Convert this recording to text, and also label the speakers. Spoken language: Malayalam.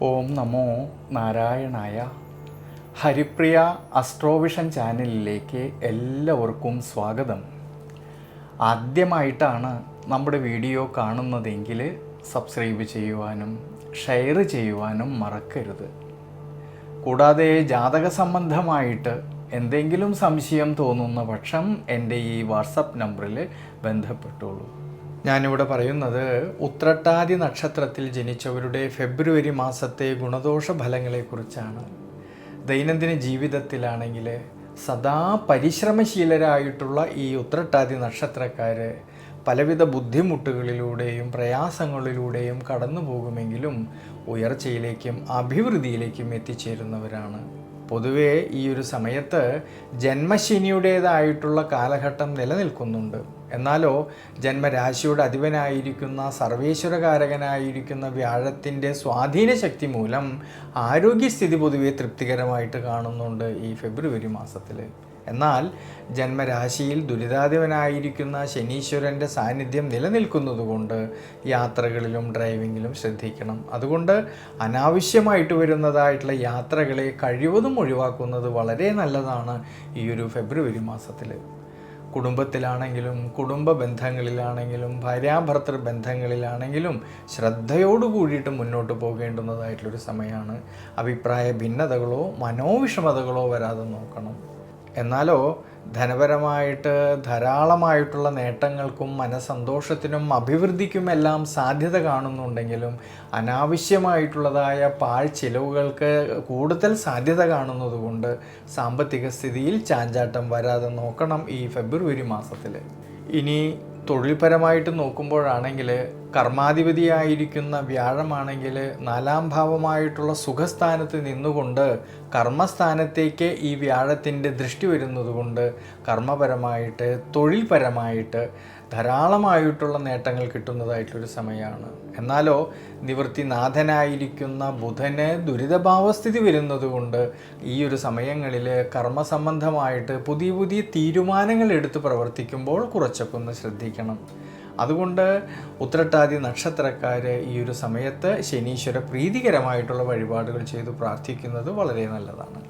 Speaker 1: ഓം നമോ നാരായണായ. ഹരിപ്രിയ അസ്ട്രോവിഷൻ ചാനലിലേക്ക് എല്ലാവർക്കും സ്വാഗതം. ആദ്യമായിട്ടാണ് നമ്മുടെ വീഡിയോ കാണുന്നതെങ്കിൽ സബ്സ്ക്രൈബ് ചെയ്യുവാനും ഷെയർ ചെയ്യുവാനും മറക്കരുത്. കൂടാതെ ജാതക സംബന്ധമായിട്ട് എന്തെങ്കിലും സംശയം തോന്നുന്ന പക്ഷം എൻ്റെ ഈ വാട്സപ്പ് നമ്പറിൽ ബന്ധപ്പെട്ടോളൂ. ഞാനിവിടെ പറയുന്നത് ഉത്രട്ടാതി നക്ഷത്രത്തിൽ ജനിച്ചവരുടെ ഫെബ്രുവരി മാസത്തെ ഗുണദോഷ ഫലങ്ങളെക്കുറിച്ചാണ്. ദൈനംദിന ജീവിതത്തിലാണെങ്കിൽ സദാ പരിശ്രമശീലരായിട്ടുള്ള ഈ ഉത്രട്ടാതി നക്ഷത്രക്കാർ പലവിധ ബുദ്ധിമുട്ടുകളിലൂടെയും പ്രയാസങ്ങളിലൂടെയും കടന്നു പോകുമെങ്കിലും ഉയർച്ചയിലേക്കും അഭിവൃദ്ധിയിലേക്കും എത്തിച്ചേരുന്നവരാണ്. പൊതുവേ ഈ ഒരു സമയത്ത് ജന്മശനിയുടേതായിട്ടുള്ള കാലഘട്ടം നിലനിൽക്കുന്നുണ്ട്. എന്നാലോ ജന്മരാശിയുടെ അധിപനായിരിക്കുന്ന സർവേശ്വരകാരകനായിരിക്കുന്ന വ്യാഴത്തിൻ്റെ സ്വാധീന ശക്തി മൂലം ആരോഗ്യസ്ഥിതി പൊതുവെ തൃപ്തികരമായിട്ട് കാണുന്നുണ്ട് ഈ ഫെബ്രുവരി മാസത്തിൽ. എന്നാൽ ജന്മരാശിയിൽ ദുരിതാധിപനായിരിക്കുന്ന ശനീശ്വരൻ്റെ സാന്നിധ്യം നിലനിൽക്കുന്നതുകൊണ്ട് യാത്രകളിലും ഡ്രൈവിങ്ങിലും ശ്രദ്ധിക്കണം. അതുകൊണ്ട് അനാവശ്യമായിട്ട് വരുന്നതായിട്ടുള്ള യാത്രകളെ കഴിവതും ഒഴിവാക്കുന്നത് വളരെ നല്ലതാണ് ഈ ഒരു ഫെബ്രുവരി മാസത്തിൽ. കുടുംബത്തിലാണെങ്കിലും കുടുംബ ബന്ധങ്ങളിലാണെങ്കിലും ഭാര്യാഭർത്തൃ ബന്ധങ്ങളിലാണെങ്കിലും ശ്രദ്ധയോടു കൂടിയിട്ട് മുന്നോട്ട് പോകേണ്ടുന്നതായിട്ടുള്ളൊരു സമയമാണ്. അഭിപ്രായ ഭിന്നതകളോ മനോവിഷമതകളോ വരാതെ നോക്കണം. എന്നാലോ ധനപരമായിട്ട് ധാരാളമായിട്ടുള്ള നേട്ടങ്ങൾക്കും മനസ്സന്തോഷത്തിനും അഭിവൃദ്ധിക്കുമെല്ലാം സാധ്യത കാണുന്നുണ്ടെങ്കിലും അനാവശ്യമായിട്ടുള്ളതായ ചിലവുകൾക്ക് കൂടുതൽ സാധ്യത കാണുന്നതുകൊണ്ട് സാമ്പത്തിക സ്ഥിതിയിൽ ചാഞ്ചാട്ടം വരാതെ നോക്കണം ഈ ഫെബ്രുവരി മാസത്തിൽ. ഇനി തൊഴിൽപരമായിട്ട് നോക്കുമ്പോഴാണെങ്കിൽ കർമാധിപതിയായിരിക്കുന്ന വ്യാഴമാണെങ്കിൽ 4-ാം ഭാവമായിട്ടുള്ള സുഖസ്ഥാനത്ത് നിന്നുകൊണ്ട് കർമ്മസ്ഥാനത്തേക്ക് ഈ വ്യാഴത്തിൻ്റെ ദൃഷ്ടി വരുന്നതുകൊണ്ട് കർമ്മപരമായിട്ട് തൊഴിൽപരമായിട്ട് ധാരാളമായിട്ടുള്ള നേട്ടങ്ങൾ കിട്ടുന്നതായിട്ടൊരു സമയമാണ്. എന്നാലോ നിവൃത്തിനാഥനായിരിക്കുന്ന ബുധന് ദുരിതഭാവസ്ഥിതി വരുന്നതുകൊണ്ട് ഈ ഒരു സമയങ്ങളിൽ കർമ്മസംബന്ധമായിട്ട് പുതിയ പുതിയ തീരുമാനങ്ങൾ എടുത്ത് പ്രവർത്തിക്കുമ്പോൾ കുറച്ചൊക്കെ ഒന്ന് ശ്രദ്ധിക്കണം. അതുകൊണ്ട് ഉത്രട്ടാതി നക്ഷത്രക്കാർ ഈ ഒരു സമയത്ത് ശനീശ്വര പ്രീതികരമായിട്ടുള്ള വഴിപാടുകൾ ചെയ്ത് പ്രാർത്ഥിക്കുന്നത് വളരെ നല്ലതാണ്.